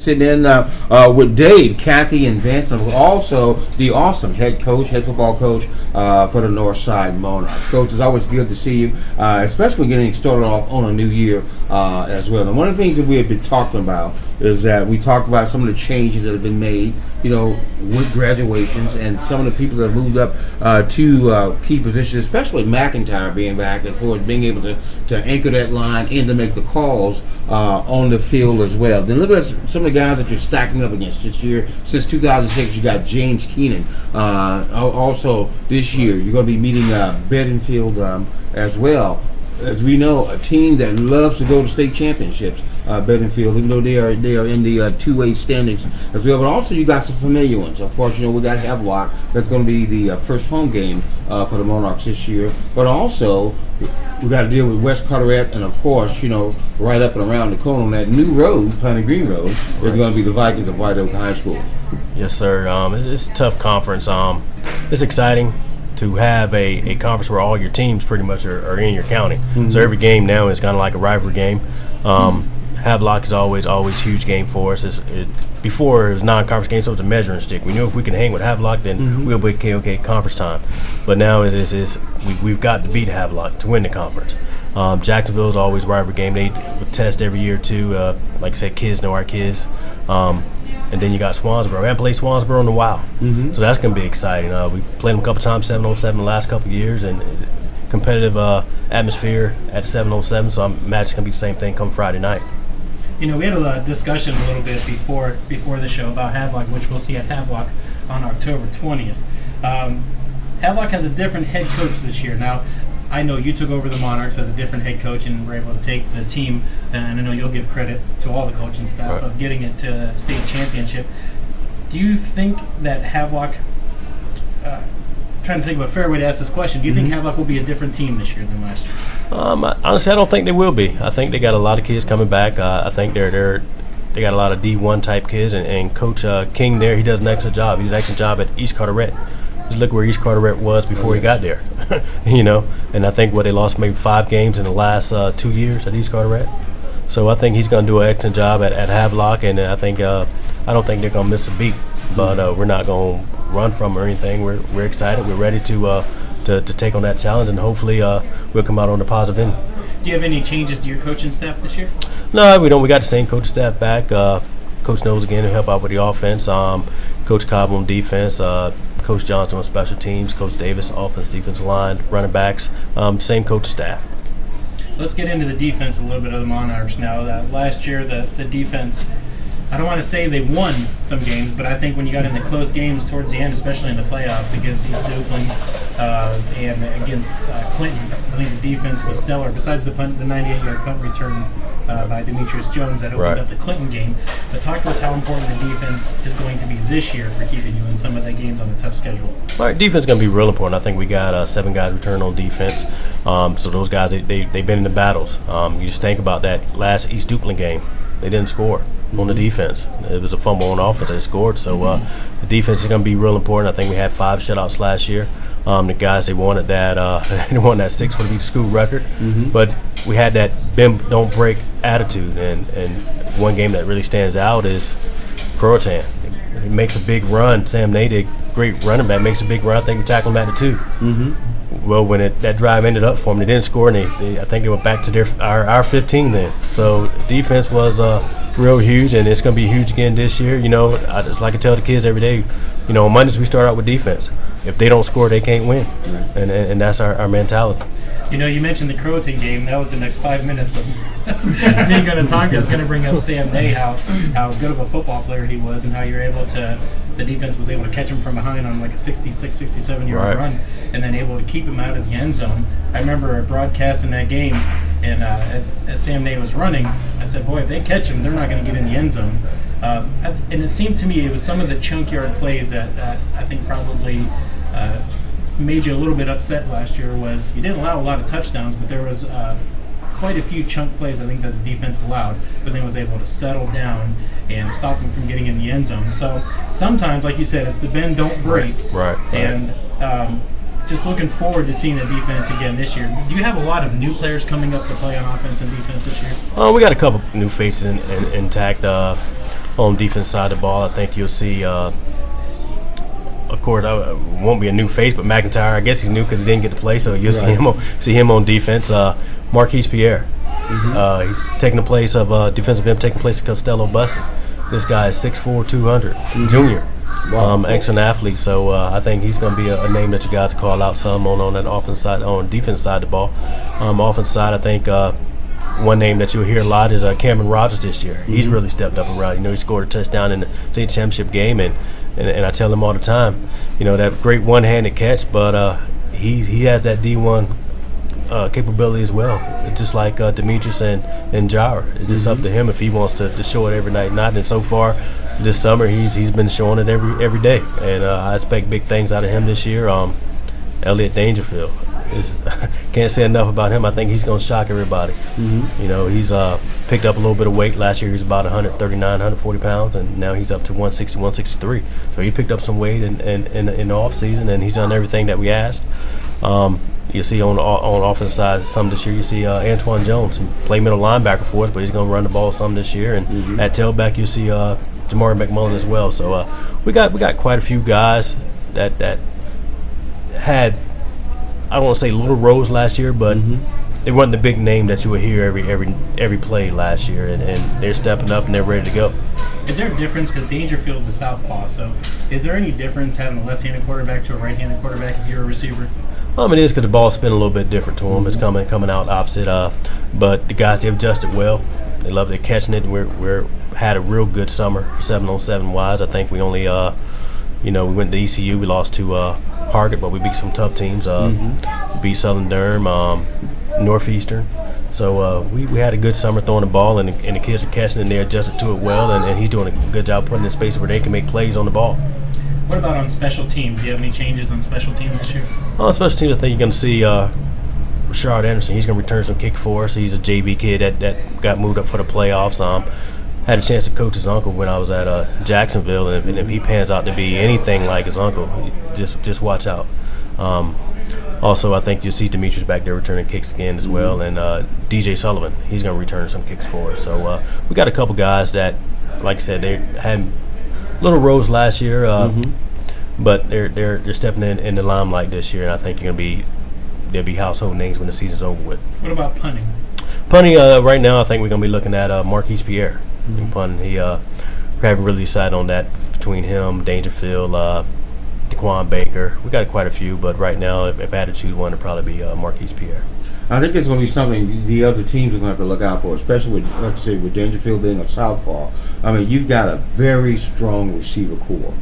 Sitting in with Dave, Kathy, and Vance, and also the awesome head football coach for the Northside Monarchs. Coach, it's always good to see you, especially getting started off on a new year as well. And one of the things that we have been talking about is that we talk about some of the changes that have been made, with graduations and some of the people that have moved up to key positions, especially McIntyre being back and forth, being able to anchor that line and to make the calls on the field as well. Then look at some of the guys that you're stacking up against this year. Since 2006, you got James Keenan. Also, this year, you're going to be meeting Bedingfield as well. As we know, a team that loves to go to state championships, Bedingfield, even though they are in the two-way standings as well. But also, you got some familiar ones. Of course, we got Havelock. That's going to be the first home game for the Monarchs this year. But also, we got to deal with West Carteret, and of course, right up and around the corner on that new road, Planting Green Road, is going to be the Vikings of White Oak High School. Yes, sir. It's a tough conference. It's exciting to have a conference where all your teams pretty much are in your county. Mm-hmm. So every game now is kind of like a rivalry game. Havelock is always a huge game for us. Before it was non-conference game, so it was a measuring stick. We knew if we can hang with Havelock, then we'll be okay conference time. But now we've got to beat Havelock to win the conference. Jacksonville is always a rivalry game. They would test every year too. Like I said, kids know our kids. And then you got Swansboro. We haven't played Swansboro in a while. Mm-hmm. So that's going to be exciting. We played them a couple times, 707 the last couple of years, and competitive atmosphere at 707. So I imagine it's going to be the same thing come Friday night. We had a discussion a little bit before the show about Havelock, which we'll see at Havelock on October 20th. Havelock has a different head coach this year. Now, I know you took over the Monarchs as a different head coach and were able to take the team, and I know you'll give credit to all the coaching staff of getting it to the state championship. Do you think that Havelock, trying to think of a fair way to ask this question, do you think Havelock will be a different team this year than last year? Honestly, I don't think they will be. I think they got a lot of kids coming back. I think they got a lot of D1 type kids, and Coach King there, he does an excellent job. He did an excellent job at East Carteret. Just look where East Carteret was before he got there, And I think they lost maybe 5 games in the last 2 years at East Carteret. So I think he's going to do an excellent job at Havelock, and I don't think they're going to miss a beat. But we're not going to run from or anything. We're excited. We're ready to take on that challenge, and hopefully we'll come out on the positive end. Do you have any changes to your coaching staff this year? No, we don't. We got the same coaching staff back. Coach Knowles again to help out with the offense. Coach Cobb on defense. Coach Johnson on special teams, Coach Davis, offense, defensive line, running backs, same coach staff. Let's get into the defense a little bit of the Monarchs now. Last year, the defense, I don't want to say they won some games, but I think when you got into close games towards the end, especially in the playoffs against East Duplin and against Clinton, I think the defense was stellar. Besides the 98-yard punt return by Demetrius Jones that opened up the Clinton game. But talk to us how important the defense is going to be this year for keeping you in some of the games on a tough schedule. All right, defense is going to be real important. I think we got 7 guys returning on defense. So those guys, they've been in the battles. You just think about that last East Duplin game. They didn't score on the defense. It was a fumble on offense. They scored. So the defense is going to be real important. I think we had 5 shutouts last year. The guys, they wanted that 6 for the school record. But we had that bend don't break attitude, and one game that really stands out is Croatan. He makes a big run. Sam Natick, great running back, makes a big run. I think we tackled him at the 2. Well, when that drive ended up for them, they didn't score, and I think they went back to our 15 then. So defense was real huge, and it's going to be huge again this year. I just like to tell the kids every day, on Mondays we start out with defense. If they don't score, they can't win, and that's our mentality. You mentioned the Croatan game. That was the next 5 minutes of me going to talk to you. I was going to bring up Sam Day, how good of a football player he was, and how the defense was able to catch him from behind on like a 66, 67-yard run, and then able to keep him out of the end zone. I remember broadcasting that game, and as Sam Day was running, I said, boy, if they catch him, they're not going to get in the end zone. And it seemed to me it was some of the chunk yard plays that I think probably made you a little bit upset last year. Was you didn't allow a lot of touchdowns, but there was quite a few chunk plays I think that the defense allowed, but then was able to settle down and stop them from getting in the end zone. So sometimes, like you said, it's the bend don't break. Right. And just looking forward to seeing the defense again this year. Do you have a lot of new players coming up to play on offense and defense this year? We got a couple new faces intact. on defense side of the ball. I think you'll see. Of course, I won't be a new face, but McIntyre, I guess he's new because he didn't get to play, so you'll see him on defense. Marquise Pierre, he's taking the place of defensive end, taking place of Costello Bussey. This guy is 6'4", 200, junior. Wow. Excellent athlete, so I think he's going to be a name that you guys call out some on that offense side, on defense side of the ball. Offense side, I think one name that you'll hear a lot is Cameron Rogers this year. He's really stepped up around. He scored a touchdown in the state championship game, and I tell him all the time, that great one-handed catch, but he has that D1 capability as well, just like Demetrius and Jara. It's just up to him if he wants to show it every night. And so far this summer, he's been showing it every day, and I expect big things out of him this year. Elliot Dangerfield. Can't say enough about him. I think he's going to shock everybody. He's picked up a little bit of weight. Last year he was about 139, 140 pounds, and now he's up to 160, 163. So he picked up some weight in the off season, and he's done everything that we asked. You see on offense side some this year. You see Antoine Jones, who played middle linebacker for us, but he's going to run the ball some this year. And at tailback you see Jamari McMullen as well. So we got quite a few guys that had, I don't want to say little roles last year, but they weren't the big name that you would hear every play last year, and they're stepping up and they're ready to go. Is there a difference, because Dangerfield's a southpaw, so is there any difference having a left-handed quarterback to a right-handed quarterback if you're a receiver? It is, because the ball's spinning a little bit different to them. It's coming out opposite, but the guys, they've adjusted well. They love it, catching it. We're had a real good summer for 7-on-7 wise. I think we only we went to ECU. We lost to Hargett, but we beat some tough teams. Beat Southern Durham, Northeastern. So we had a good summer throwing the ball, and the kids are catching it, and they adjusted to it well, and he's doing a good job putting it in space where they can make plays on the ball. What about on special teams? Do you have any changes on special teams this year? On special teams, I think you're going to see Rashard Anderson. He's going to return some kick for us. He's a JV kid that got moved up for the playoffs. Had a chance to coach his uncle when I was at Jacksonville, and if he pans out to be anything like his uncle, just watch out. Also, I think you'll see Demetrius back there returning kicks again as well, and DJ Sullivan, he's going to return some kicks for us. So we got a couple guys that, like I said, they had little roles last year, but they're stepping in the limelight this year, and I think they'll be household names when the season's over with. What about punting? Punting, right now, I think we're going to be looking at Marquise Pierre. In punting, we haven't really decided on that between him, Dangerfield, Daquan Baker. We got quite a few, but right now, if I had to choose one, it'd probably be Marquise Pierre. I think it's going to be something the other teams are going to have to look out for, especially with, like I said, with Dangerfield being a southpaw. I mean, you've got a very strong receiver core,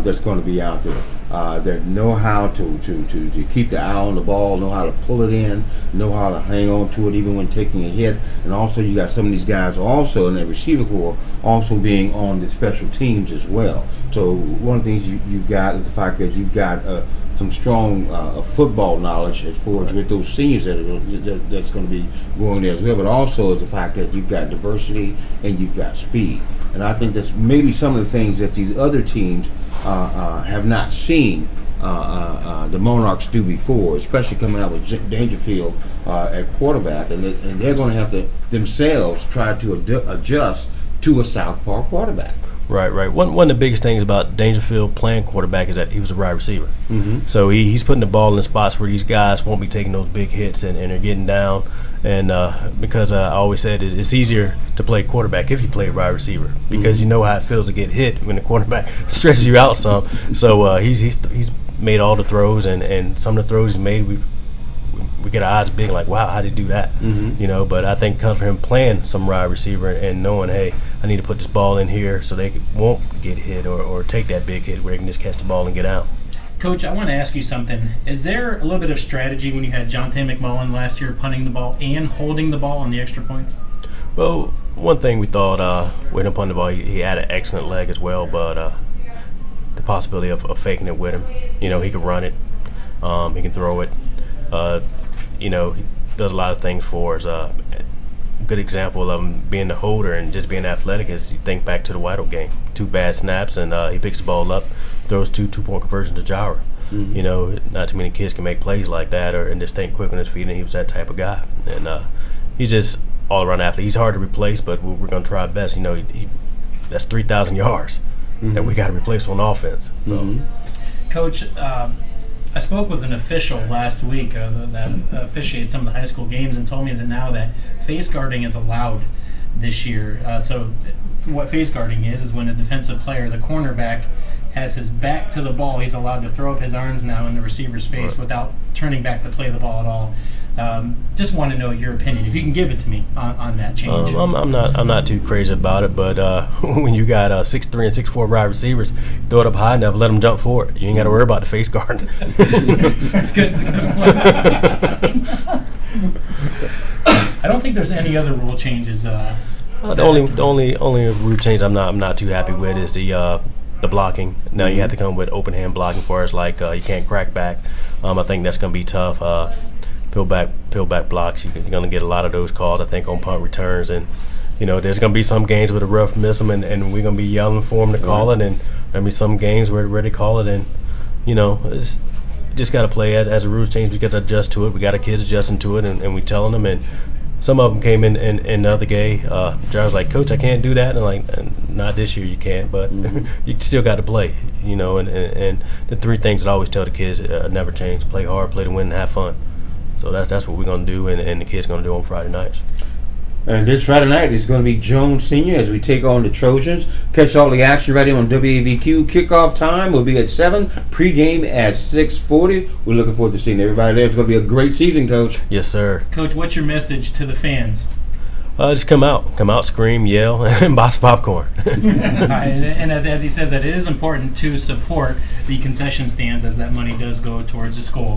that's going to be out there that know how to keep the eye on the ball, know how to pull it in, know how to hang on to it even when taking a hit. And also, you got some of these guys also in that receiver core also being on the special teams as well. So one of the things you've got is the fact that you've got some strong football knowledge as far as with those seniors that's going to be going there as well, but also is the fact that you've got diversity and you've got speed. And I think that's maybe some of the things that these other teams have not seen the Monarchs do before, especially coming out with Dangerfield at quarterback, and they're going to have to themselves try to adjust to a southpaw quarterback. Right. One of the biggest things about Dangerfield playing quarterback is that he was a wide receiver. So he's putting the ball in spots where these guys won't be taking those big hits and they're getting down. And because I always said it's easier to play quarterback if you play wide receiver, because you know how it feels to get hit when the quarterback stretches you out some. So he's made all the throws, and some of the throws he's made, we get our eyes big like, wow, how did he do that? But I think it comes from him playing some wide receiver and knowing, hey, I need to put this ball in here so they won't get hit or take that big hit where they can just catch the ball and get out. Coach, I want to ask you something. Is there a little bit of strategy when you had Jonte McMullen last year punting the ball and holding the ball on the extra points? Well, one thing we thought with him punting the ball, he had an excellent leg as well, but the possibility of faking it with him. He can run it. He can throw it. He does a lot of things for us. A good example of him being the holder and just being athletic is you think back to the White Oak game. 2 bad snaps, and he picks the ball up, throws 2-point conversions to Jara. Not too many kids can make plays like that and just think quick on his feet, and he was that type of guy. And he's just all-around athlete. He's hard to replace, but we're going to try our best. He that's 3,000 yards that we got to replace on offense. So, Coach, I spoke with an official last week that officiated some of the high school games and told me that now that face guarding is allowed this year. So what face guarding is when a defensive player, the cornerback, has his back to the ball, he's allowed to throw up his arms now in the receiver's face without turning back to play the ball at all. Just want to know your opinion, if you can give it to me on that change. I'm not too crazy about it, but when you got 6'3" and 6'4" wide receivers, throw it up high enough, let them jump for it. You ain't got to worry about the face guard. That's good. It's good. I don't think there's any other rule changes. The only rule change I'm not too happy with is the blocking. Now you have to come with open hand blocking for us, like you can't crack back. I think that's going to be tough. Peel back blocks. You're going to get a lot of those calls, I think, on punt returns. And, there's going to be some games where the ref miss them, and we're going to be yelling for them to call it. And there'll be some games where they call it. And, it's just got to play as the rules change. We got to adjust to it. We got our kids adjusting to it, and we telling them. And some of them came in the other game. John's like, Coach, I can't do that. And I'm like, not this year you can't, but you still got to play. And the three things that I always tell the kids never change: play hard, play to win, and have fun. So that's what we're going to do, and the kids are going to do on Friday nights. And this Friday night is going to be Jones Senior as we take on the Trojans. Catch all the action ready on WAVQ. Kickoff time will be at 7. Pregame at 6:40. We're looking forward to seeing everybody there. It's going to be a great season, Coach. Yes, sir. Coach, what's your message to the fans? Just come out, scream, yell, and buy some popcorn. And as he says, that it is important to support the concession stands, as that money does go towards the school.